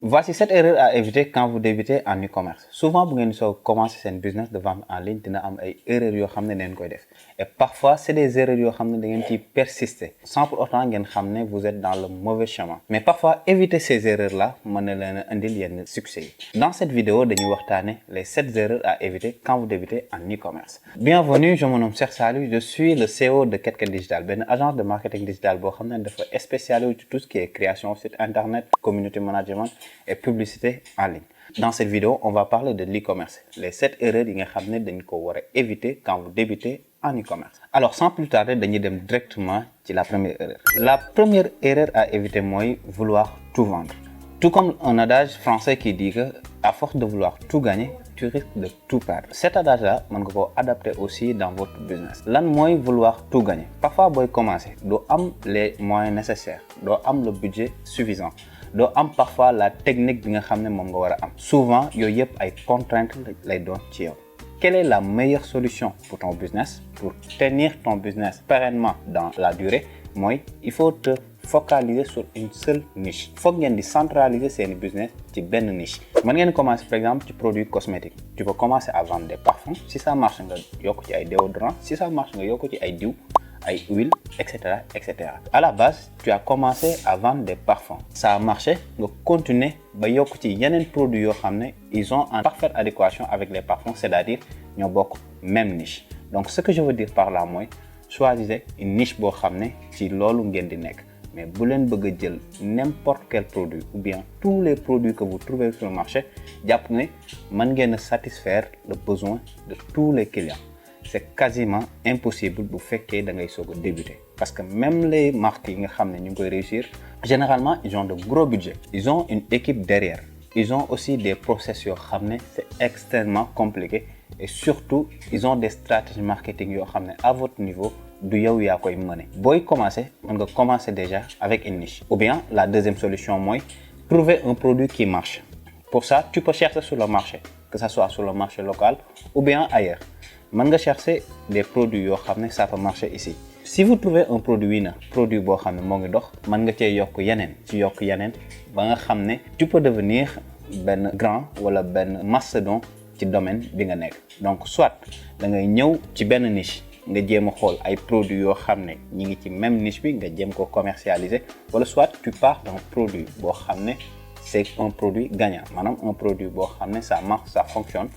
Voici 7 erreurs à éviter quand vous débutez en e-commerce. Souvent, vous ngeen soo commencer seen business de vente en ligne dina am ay erreurs yoo xam ne ngeen koy def et parfois c'est des erreurs yoo xam ne da ngeen ciy persister sans pour autant ngeen xam ne vous êtes dans le mauvais chemin. Mais parfois éviter ces erreurs là mën na leen a indil yenn succès yi. Dans cette vidéo dañuy waxtaane les 7 erreurs à éviter quand vous débutez en e-commerce. Bienvenue, je me nomme Cheikh Saliou, je suis le CEO de KetKet Digital, benn agence de marketing digital boo xam ne dafa spécialisé ci tout ce qui est création site internet, community management et publicité en ligne. Dans cette vidéo, on va parler de l'e-commerce, les 7 erreurs yi nga xam ne dañ ko war a éviter quand vous débutez en e-commerce. Alors sans plus tarder dañuy dem directement ci la première erreur. La première erreur à éviter mooy vouloir tout vendre. Tout comme un adage français qui dit que à force de vouloir tout gagner, tu risques de tout perdre. Cet adage-là, mën nga ko adapter aussi dans votre business. Lan mooy vouloir tout gagner. Parfois booy commencer doo am les moyens nécessaires, doo am le budget suffisant, doo am parfois la technique bi nga xam ne moom nga war a am. Souvent yooyu yëpp ay contraintes lay doon ci yow. Quelle est la meilleure solution pour ton business, pour tenir ton business pérennement dans la durée? Mooy il faut te focaliser sur une seule niche. Foog ngeen di centraliser seen business ci benn niche. Mën ngeen commencer par exemple ci produits cosmétiques. Tu peux commencer à vendre des parfums. Si ça marche nga yokk ci ay déodorants. Si ça marche nga yokk ci ay diw, ay huiles, etc., etc. À la base, tu as commencé à vendre des parfums. Ça a marché, nga continuer ba yokk ci yeneen produits yoo xam ne ils ont en parfaite adéquation avec les parfums, c'est-à-dire ñoo bokk même niche. Donc ce que je veux dire par là mooy choisissez une niche boo xam ne ci loolu ngeen di nekk. Mais bu leen bëgg a jël n'importe quel produit ou bien tous les produits que vous trouvez sur le marché jàpp ne mën ngeen a satisfaire le besoin de tous les clients. C'est quasiment impossible bu fekkee da ngay soog a débuter. Parce que même les marques yi nga xam ne ñu ngi koy réussir généralement ils ont de gros budgets. Ils ont une équipe derrière. Ils ont aussi des process yoo xam ne c'est extrêmement compliqué et surtout ils ont des stratégies marketing yoo xam ne à votre niveau du yow yaa koy mëne. Booy commencer mën nga commencer déjà avec une niche. Ou bien la deuxième solution mooy trouver un produit qui marche. Pour ça tu peux chercher sur le marché, que ça soit sur le marché local ou bien ailleurs. Mën nga chercher des produits yoo xam ne ça peut marcher ici. Si vous trouvez un produit produit boo xam ne moo ngi dox mën nga cee yokk yeneen ba nga xam ne tu peux devenir benn grand wala benn mastodonte ci domaine bi nga nekk. Donc soit da ngay ñëw ci benn niche nga jéem a xool ay produits yoo xam ne ñi ngi ci même niche bi nga jéem ko commercialiser wala soit tu pars d'un produit boo xam ne c'est un produit gagnant maanaam un produit boo xam ne ça marche, ça fonctionne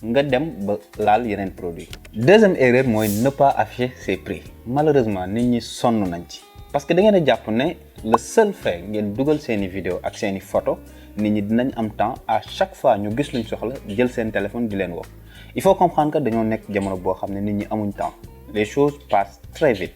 nga dem ba laal yeneen produit. Deuxième erreur mooy ne pas afficher ses prix. Malheureusement nit ñi sonn nañ ci parce que da ngeen a jàpp ne le seul fait ngeen dugal seeni vidéo ak seeni photo nit ñi dinañ am temps à chaque fois ñu gis luñ soxla jël seen téléphone di leen woo. Il faut comprendre que dañoo nekk jamono boo xam ne nit ñi amuñ temps. Les choses passent très vite.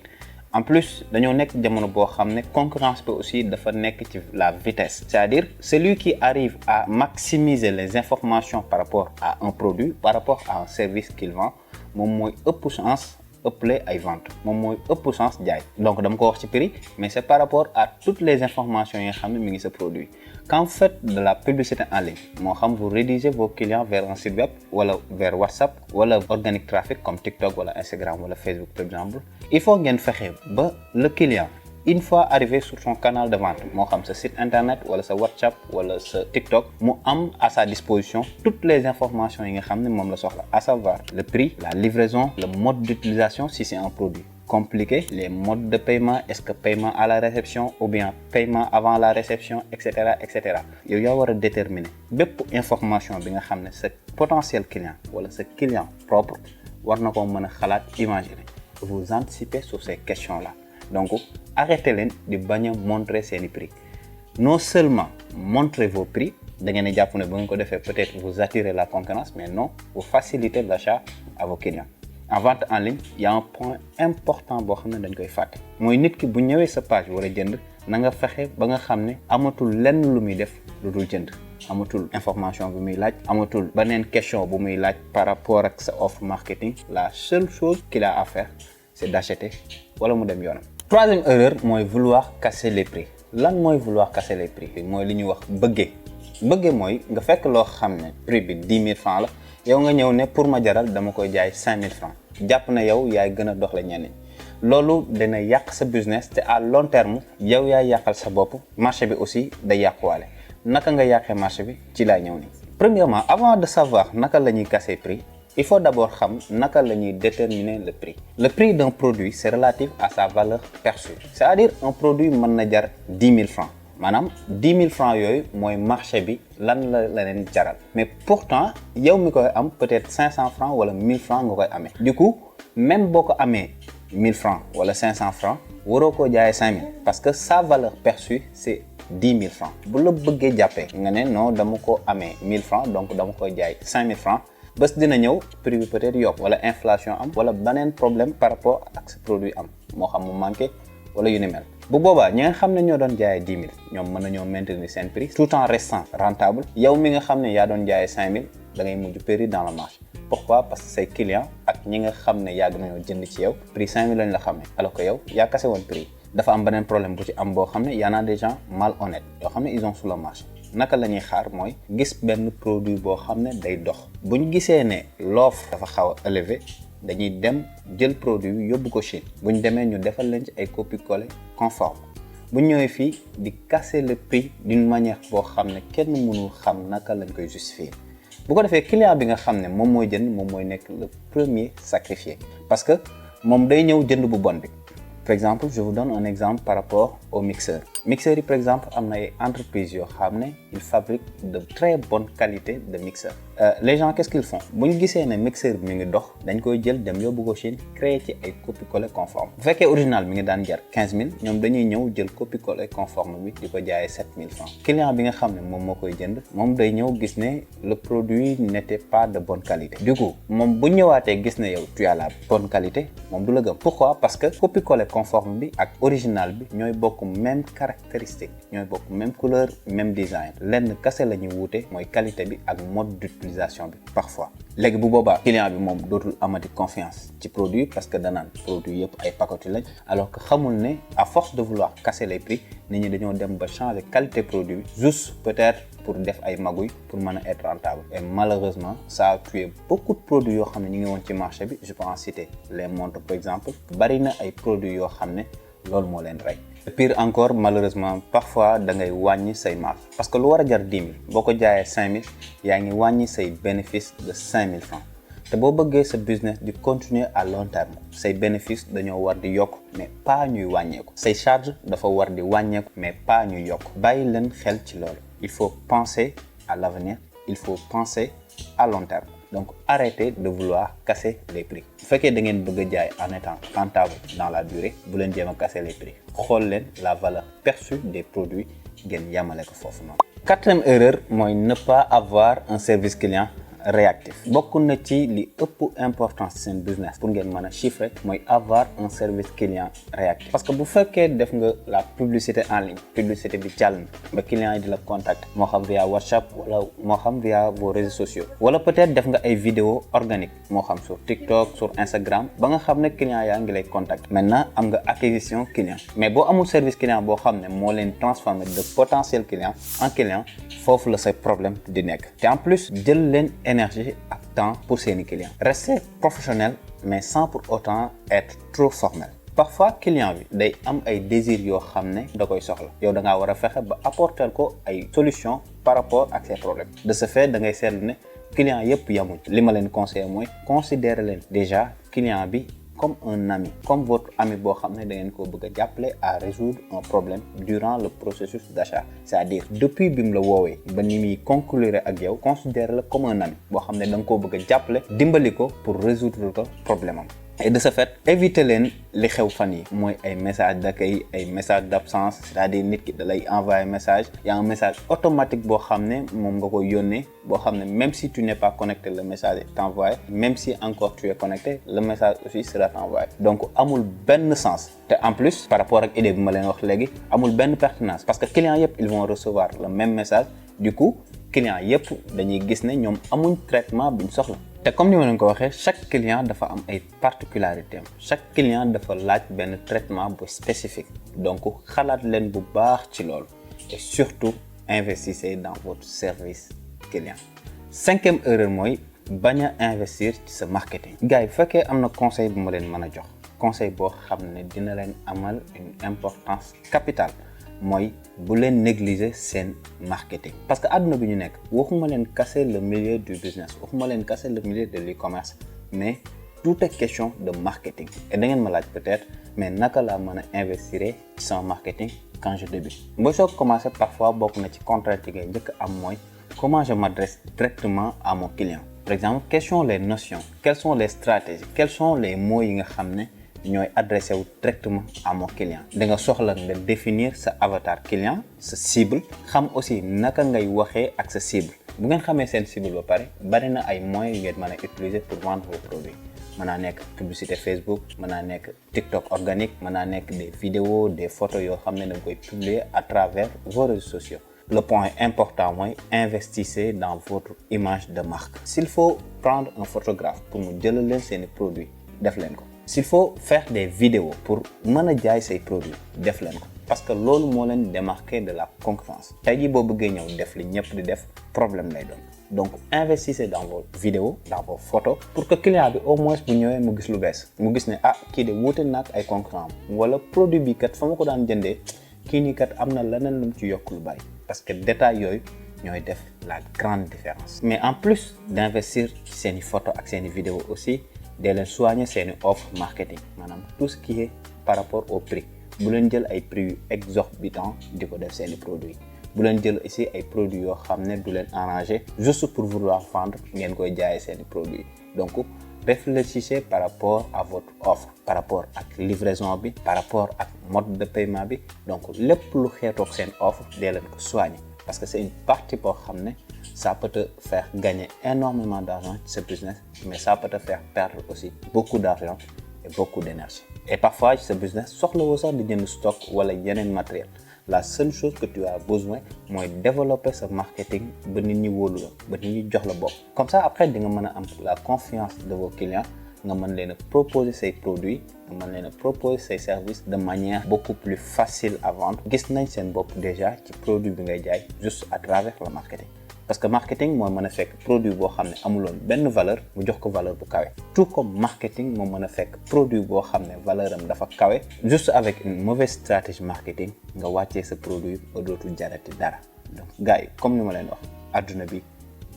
En plus dañoo nekk jamono boo xam ne concurrence bi aussi dafa nekk ci la vitesse. C'est-à-dire celui qui arrive à maximiser les informations par rapport à un produit, par rapport à un service qu'il vend, moom mooy ëpp chance ëpple ay ventes, moom mooy ëpp chance jaay. Donc dama ko wax ci prix, mais c'est par rapport à toutes les informations yi nga xam ne mi ngi sa produit. Quand vous faites de la publicité en ligne, moo xam vous rédigez vos clients vers un site web wala vers WhatsApp wala organic traffic comme TikTok wala Instagram wala Facebook par exemple, il faut ngeen fexe ba le client une fois arrivé sur son canal de vente moo xam sa site internet wala sa WhatsApp wala sa TikTok mu am à sa disposition toutes les informations yi nga xam ne moom la soxla, à savoir le prix, la livraison, le mode d'utilisation si c'est un produit compliqué, les modes de paiement, est-ce que paiement à la réception ou bien paiement avant la réception, etc., etc. yow yaa war a déterminer bépp information bi nga xam ne sa potentiel client wala sa client propre war na ko mën a xalaat imaginer. Vous anticipez sur ces questions-là. Donc arrêtez leen di bañ a montrer seeni prix. Non seulement montrez vos prix, da ngeen a jàpp ne bu ngeen ko defee peut-être vous attirez la concurrence, mais non, vous facilitez l'achat à vos clients. En vente en ligne, il y a un point important boo xam ne dañ koy fàtte. Mooy nit ki bu ñëwee sa page war a jënd na nga fexe ba nga xam ne amatul lenn lu muy def lu dul jënd. Amatul information bu muy laaj, amatul beneen question bu muy laaj par rapport ak sa offre marketing. La seule chose qu'il a à faire, c'est d'acheter wala mu dem yoonam. Troisième erreur mooy vouloir casser les prix. Lan mooy vouloir casser les prix? Mooy li ñuy wax bëggee mooy nga fekk loo xam ne prix bi 10 000 francs la yow nga ñëw ne pour ma jaral dama koy jaay 5 000 francs jàpp na yow yaay gën a doxle ñenn loolu dina yàq sa business te à long terme yow yaay yàqal sa bopp marché bi aussi day yàquwaale naka nga yàqee marché bi ci lay ñëw ni premièrement avant de savoir naka la ñuy casser prix il faut d'abord xam naka la ñuy déterminer le prix. Le prix d'un produit c'est relatif à sa valeur perçue, c'est-à-dire un produit mën na jar 10 000 francs maanaam 10 000 francs yooyu mooy marché bi lan la leen jaral mais pourtant yow mi koy am peut-être 500 francs wala 1000 francs nga koy amee. Du coup même boo ko amee 1000 francs wala 500 francs waroo koo jaayee 5000 parce que sa valeur perçue c'est 10 000 francs. Bu la bëggee jàppee nga ne non dama ko amee 1000 francs donc dama koy jaay 5000 francs bés dina ñëw prix bi peut-être yokk wala inflation am wala beneen problème par rapport ak ce produit am moo xam mu manqué wala yu ni mel. Bu boobaa ñi nga xam ne ñoo doon jaayee 10 000 ñoom mën nañoo maintenir seen prix tout en restant rentable. Yow mi nga xam ne yaa doon jaayee 5000 da ngay mujj périr dans le marché. Pourquoi? Parce que say clients ak ñi nga xam ne yàgg nañoo jënd ci yow prix 5000 lañ la xamee alors que yow yaa kase woon prix. Dafa am beneen problème bu ci am boo xam ne y en a des gens malhonnêtes yoo xam ne ils ont sur le marché. Naka la ñuy xaar mooy gis benn produit boo xam ne day dox bu ñu gisee ne l'offre dafa xaw a élevé dañuy dem jël produit bi yóbbu ko Chine bu ñu demee ñu defal leen ci ay copie-coller conforme bu ñu ñëwee fii di casser le prix d'une manière boo xam ne kenn mënul xam naka lañ koy justifier. Bu ko defee client bi nga xam ne moom mooy jënd moom mooy nekk le premier sacrifié parce que moom day ñëw jënd bu bon bi. Par exemple, je vous donne un exemple par rapport au mixeur. Mixeur, par exemple, am na ay entreprises yoo xam ne ils fabriquent de très bonne qualité de mixeur. Les gens qu'est-ce qu'ils font bu ñu gisee ne mixeur bi mi ngi dox dañ koy jël dem yóbbu ko Chine créer ci ay copie-coller conforme bu fekkee original mi ngi daan jar 15000 ñoom dañuy ñëw jël copie-coller conforme bi di ko jaayee 7000 francs. Client bi nga xam ne moom moo koy jënd moom day ñëw gis ne le produit n'était pas de bonne qualité. Du coup moom bu ñëwaatee gis ne yow tu as la bonne qualité moom du la gëm. Pourquoi? Parce que copie-coller conforme bi ak original bi ñooy bokk même caractéristique ñooy bokk même couleur même design lenn kese la ñuy wuute mooy qualité bi ak mode d'utilisation bi parfois. Léegi bu boobaa client bi moom dootul amati confiance ci produit parce que danaan produit yëpp ay pacotis lañ alors que xamul ne à force de vouloir casser les prix nit ñi dañoo dem ba changer qualité produit juste peut-être pour def ay magouilles pour mën a être rentable et malheureusement ça a tué beaucoup de produits yoo xam ne ñu ngi woon ci marché bi je peux en citer les montres par exemple bari na ay produits yoo xam ne loolu moo leen rey. Pire encore malheureusement parfois da ngay wàññi say marge parce que lu war a jar 10 000 boo ko jaayee 5000 yaa ngi wàññi say bénéfice de 5000 francs te boo bëggee sa business di continuer à long terme say bénéfice dañoo war di yokk mais pas ñuy wàññeeku say charge dafa war di wàññeeku mais pas ñuy yokk bàyyi leen xel ci loolu. Il faut penser à l'avenir, il faut penser à long terme. Donc arrêtez de vouloir casser les prix. Bu fekkee da ngeen bëgg a jaay en étant rentable dans la durée bu leen jéem a casser les prix xool leen la valeur perçue des produits ngeen yamale ko foofu noonu. Quatrième erreur mooy ne pas avoir un service client réactif. Bokk na ci li ëpp importance ci seen business pour ngeen mën a chiffrer mooy avoir un service client réactif parce que bu fekkee def nga la publicité en ligne publicité bi jàll na ba client yi di la contacter moo xam via WhatsApp wala moo xam via vos réseaux sociaux wala peut-être def nga ay vidéos organiques moo xam sur TikTok sur Instagram ba nga xam ne client yaa ngi lay contacter maintenant am nga acquisition client mais boo amul service client boo xam ne moo leen transformer de potentiel client en client foofu la say problème di nekk te en plus jël leen énergie ak temps pour seeni clients. Restez professionnel mais sans pour autant être trop formel. Parfois client bi day am ay désirs yoo xam ne da koy soxla yow da ngaa war a fexe ba apporter ko ay solutions par rapport ak ces problèmes de ce fait da ngay seetlu ne client yëpp yamuñ li ma leen conseiller mooy considérer leen déjà client bi comme un ami comme votre ami boo xam ne da ngeen ko bëgg a jàppale à résoudre un problème durant le processus d'achat c'est-à-dire depuis bi mu la woowee ba ni muy conclure ak yow considère-le comme un ami boo xam ne da nga koo bëgg a jàppale dimbali ko pour résoudre ko problème am. Et de ce fait éviter leen li xew fan yi mooy ay message d'accueil ay message d'absence c'est-à-dire nit ki da lay envoyer message y a un message automatique boo xam ne moom nga koy yónnee boo xam ne même si tu n'es pas connecté le message est envoyé même si encore tu es connecté le message aussi sera envoyé donc amul benn sens te en plus par rapport ak idée bi ma leen wax léegi amul benn pertinence parce que clients yëpp ils vont recevoir le même message du coup clients yëpp dañuy gis ne ñoom amuñ traitement bi ñu soxla. te comme ni ma leen ko waxee chaque client dafa am ay particularités chaque client dafa laaj benn traitement bu spécifique donc xalaat leen bu baax ci loolu et surtout investissez dans votre service client. Cinquième erreur mooy bañ a investir ci sa marketing. Gars yi bu fekkee am na conseil bu ma leen mën a jox conseil boo xam ne dina leen amal une importance capitale mooy bu leen négliger seen marketing. Parce que àdduna bi ñu nekk waxuma leen casser le milieu du business, waxuma leen casser le milieu de l'e-commerce, mais tout est question de marketing. Et da ngeen ma laaj peut-être mais naka laa mën a investir ci sama marketing quand je débute. booy soog commencer parfois bokk na ci contrainte yi ngay njëkk am mooy comment je m'adresse directement à mon client. Par exemple, quelles sont les notions, quelles sont les stratégies, quels sont les mots yi nga xam ne ñooy adressé wu directement à mon client. da nga soxla nga définir sa avatar client, sa cible, xam aussi naka ngay waxee ak sa cible. bu ngeen xamee seen cible ba pare bari na ay moyens yu ngeen mën a utiliser pour vendre vos produits. mën naa nekk publicité Facebook, mën naa nekk TikTok organique, mën naa nekk des vidéos, des photos yoo xam ne da nga koy publier à travers vos réseaux sociaux. Le point important mooy investissez dans votre image de marque. S'il faut prendre un photographe pour mu jëlal leen seeni produits def leen ko. S'il faut faire des vidéos pour mën a jaay say produits def leen ko. Parce que loolu moo leen démarquer de la concurrence. tey jii boo bëggee ñëw def li ñëpp di def problème lay doon. Donc investissez dans vos vidéos, dans vos photos pour que client bi au moins bu ñëwee mu gis lu bees mu gis ne kii de wuute na ak ay concurrents wala produit bi kat fa ma ko daan jëndee kii nii kat am na leneen lu mu ci yokk lu bari. Parce que détails yooyu ñooy def la grande différence. Mais en plus d'investir ci seeni photo ak seeni vidéo aussi de leen soigner seeni offre marketing maanaam tout ce qui est par rapport au prix bu leen jël ay prix yu exorbitant di ko def seeni produits bu leen jël ici ay produits yoo xam ne du leen arranger juste pour vouloir vendre ngeen koy jaayee seeni produits. Donc réfléchissez par rapport à votre offre, par rapport ak livraison bi, par rapport ak mode de paiement bi. Donc lépp lu xeetoog seen offre dee leen ko soigner parce que c'est une partie boo xam ne ça peut te faire gagner énormément d'argent ci sa business, mais ça peut te faire perdre aussi beaucoup d'argent et beaucoup d'énergie. Et parfois ci sa business soxlawoo sax di jënd stock wala yeneen matériel. La seule chose que tu as besoin mooy développer sa marketing ba nit ñi wóolu la ba nit ñi jox la bopp. Comme ça après di nga mën a am la confiance de vos clients nga mën leen a proposer say produits nga mën leen a proposer say services de manière beaucoup plus facile à vendre. Gis nañ seen bopp déjà ci produit bi ngay jaay juste à travers le marketing. Parce que marketing mooy mën a fekk produit boo xam ne amuloon benn valeur mu jox ko valeur bu kawe. Tout comme marketing moo mën a fekk produit boo xam ne valeur am dafa kawe juste avec une mauvaise stratégie marketing nga wàccee sa produit ba dootul jarati dara. Donc gars yi comme ni ma leen wax adduna bi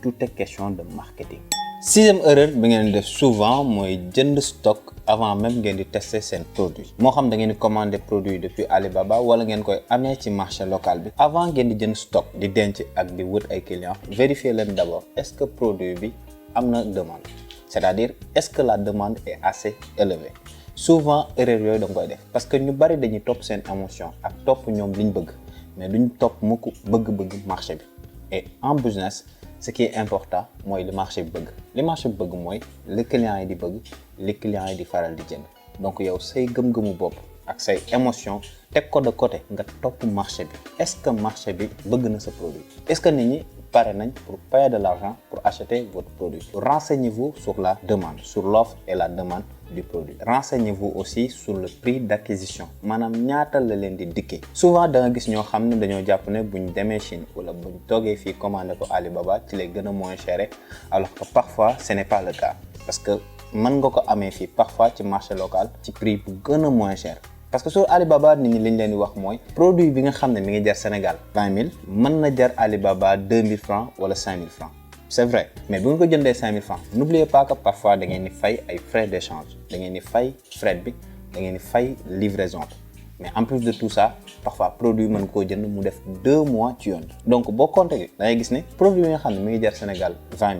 tout est question de marketing. Sixième erreur bi ngeen def souvent mooy jënd stock avant même ngeen di tester seen produit. moo xam da ngeen di commander produit depuis Alibaba wala ngeen koy amee ci marché local bi. Avant ngeen di jënd stock di denc ak di wut ay clients vérifier leen d'abord est-ce que produit bi am na demande. C'est-à-dire est-ce que la demande est assez élevée. Souvent erreur yooyu da nga koy def parce que ñu bari dañuy topp seen émotion ak topp ñoom liñ bëgg mais duñ topp mukk bëgg-bëgg marché bi. Et en business ce qui est important mooy li marché bi bëgg. li marché bi bëgg mooy li clients yi di bëgg li clients yi di faral di jënd. Donc yow say gëm-gëmu bopp ak say émotion teg ko de côté nga topp marché bi. Est-ce que marché bi bëgg na sa produit? Est-ce que nit ñi pare nañ pour payer de l'argent pour acheter votre produit? Renseignez-vous sur la demande, sur l'offre et la demande du produit. Renseignez-vous aussi sur le prix d'acquisition maanaam ñaata la leen di dikkee. Souvent da nga gis ñoo xam ne dañoo jàpp ne buñ demee Chine wala buñ toogee fii commandé ko Alibaba ci lay gën a moins cher alors que parfois ce n'est pas le cas parce que mën nga ko amee fii parfois ci marché local ci prix bu gën a moins cher. Parce que sur Alibaba nit ñi liñ leen di wax mooy produit bi nga xam ne mi ngi jar Sénégal 20 000 mën na jar Alibaba 2 000 francs wala 5 000 francs. C'est vrai mais bu nga ko jëndee 5 000 francs n'oubliez pas que parfois da ngeen di fay ay frais d'échange da ngeen di fay fret bi da ngeen di fay livraison bi mais en plus de tout ça parfois produit mën nga koo jënd mu def 2 mois ci yoon. Donc boo compter da ngay gis ne produit bi nga xam ne mi ngi jar Sénégal 20 000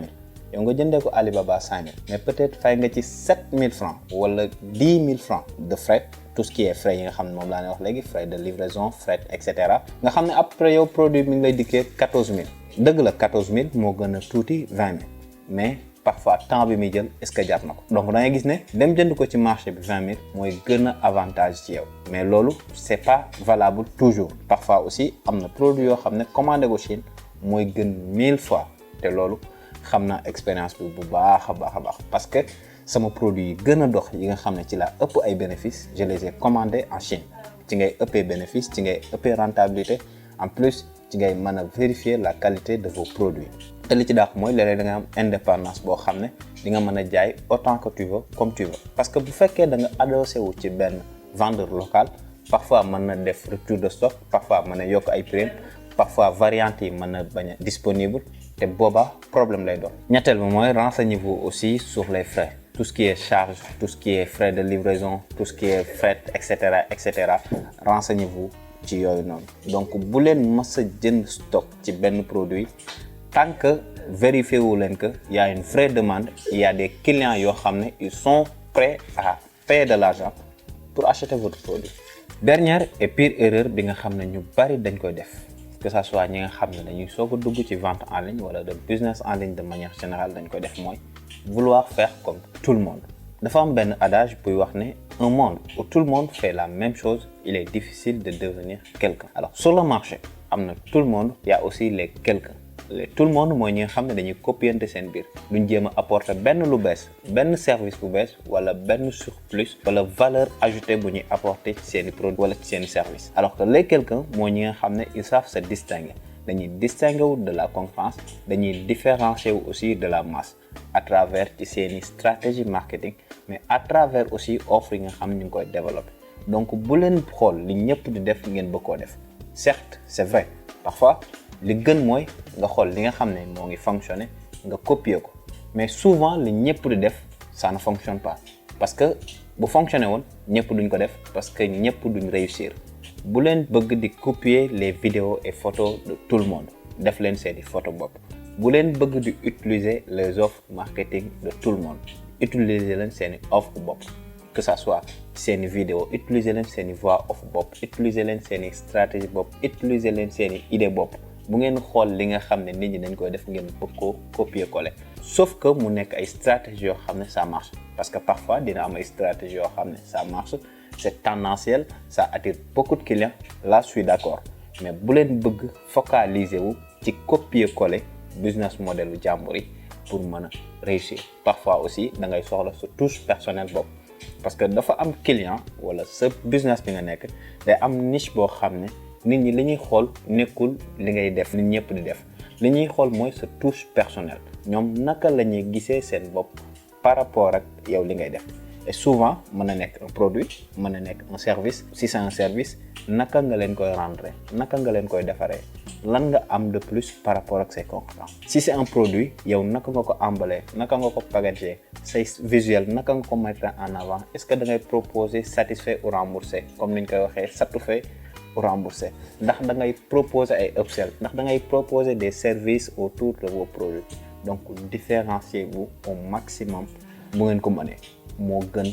yow nga jëndee ko Alibaba 5 000 mais peut-être fay nga ci 7 000 francs wala 10 000 francs de frais. Tout ce qui est frais yi nga xam ne moom laa ne wax léegi frais de livraison frais etc. nga xam ne après yow produit mi ngi lay dikkee 14 000 dëgg la 14 000 moo gën a tuuti 20 000 mais parfois temps bi muy jël est-ce que jar na ko. Donc da ngay gis ne dem jënd ko ci marché bi 20 000 mooy gën a avantage ci yow mais loolu c'est pas valable toujours. Parfois aussi am na produit yoo xam ne commandé ko Chine mooy gën 1000 fois te loolu xam naa expérience bi bu baax a baax parce que sama produit yi gën a dox yi nga xam ne ci la ëpp ay bénéfices je les ai commandés en Chine ci ngay ëppee bénéfice ci ngay ëppee rentabilité en plus ci ngay mën a vérifier la qualité de vos produits. te li ci dàq mooy léeg-léeg da nga am indépendance boo xam ne di nga mën a jaay autant que tu veux comme tu veux parce que bu fekkee da nga adossé wu ci benn vendeur local parfois mën na def rupture de stock, parfois mën na yokk ay prix, parfois variantes yi mën na bañ a disponible te boobaa problème lay doon. ñetteel bi mooy renseignez-vous aussi sur les frais, tout ce qui est charge, tout ce qui est frais de livraison, tout ce qui est fret, etc. Renseignez-vous ci yooyu noonu. Donc bu leen mës a jënd stock ci benn produit tant que vérifié wu leen que y a une vraie demande, il y a des clients yoo xam ne ils sont prêts à payer de l'argent pour acheter votre produit. Dernière et pire erreur bi nga xam ne ñu bari dañ koy def, que ça soit ñi nga xam ne dañuy soog a dugg ci vente en ligne wala de business en ligne de manière générale dañ koy def mooy vouloir faire comme tout le monde. dafa am benn adage buy wax ne un monde où tout le monde fait la même chose, il est difficile de devenir quelqu'un. Alors sur le marché am na tout le monde, il y a aussi les quelqu'un. Tout le monde mooy ñi nga xam ne dañuy copiante seen biir duñ jéem a apporter benn lu bees, benn service bu bees wala benn surplus wala valeur ajoutée bu ñuy apporter ci seen i produit wala ci seen i service. Alors que les quelqu'un mooy ñi nga xam ne ils savent se distinguer, dañuy distinguer wu de la concurrence, dañuy différencier wu aussi de la masse à travers ci seen i stratégie marketing, mais à travers aussi offre yi nga xam ne ñu ngi koy développer. Donc bu leen xool li ñëpp di def ngeen bëgg koo def. Certes c'est vrai, parfois li gën mooy nga xool li nga xam ne moo ngi fonctionner nga copier ko, mais souvent li ñëpp di def ça ne fonctionne pas parce que bu fonctionner woon ñëpp duñ ko def parce que ñëpp duñ réussir. bu leen bëgg di copier les vidéos et photos de tout le monde, def leen seeni photo bopp. bu leen bëgg di utiliser les offres marketing de tout le monde, utiliser leen seeni offre bopp, que ça soit seeni vidéo, utiliser leen seeni voix off bopp, utiliser leen seeni stratégie bopp, utiliser leen seeni idée bopp. bu ngeen xool li nga xam ne nit ñi dañ koy def ngeen bëgg ko copier coller, sauf que mu nekk ay stratégies yoo xam ne ça marche, parce que parfois dina am ay stratégies yoo xam ne ça marche, c'est tendanciel, ça attire beaucoup de clients, là je suis d'accord, mais bu leen bëgg focaliser wu ci copier coller business model u jàmbur yi pour mën a réussir. Parfois aussi da ngay soxla sa touche personnelle bopp, parce que dafa am client wala sa business bi nga nekk day am niche boo xam ne nit ñi li ñuy xool nekkul li ngay def nit ñëpp di def, li ñuy xool mooy sa touche personnelle, ñoom naka la ñuy gisee seen bopp par rapport ak yow li ngay def. Et souvent mën na nekk un produit, mën na nekk un service. Si c'est un service, naka nga leen koy rendre, naka nga leen koy defaree, lan nga am de plus par rapport ak ses concurrents. Si c'est un produit, yow naka nga ko emballer, naka nga ko packager, say visuel naka nga ko mettre en avant, est-ce que da ngay proposer satisfait ou remboursé, comme ni ñu koy waxee satisfait ou remboursé, ndax da ngay proposer ay upsell, ndax da ngay proposer des services autour de vos produits. Donc différenciez-vous au maximum bu ngeen ko mënee, moo gën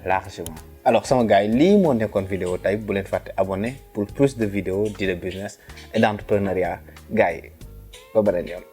largement. Alors sama gars yi lii moo nekkoon vidéo tey, bu leen fàtte abonné pour plus de vidéos de business et d'entrepreneuriat. Gars yi ba beneen yoon.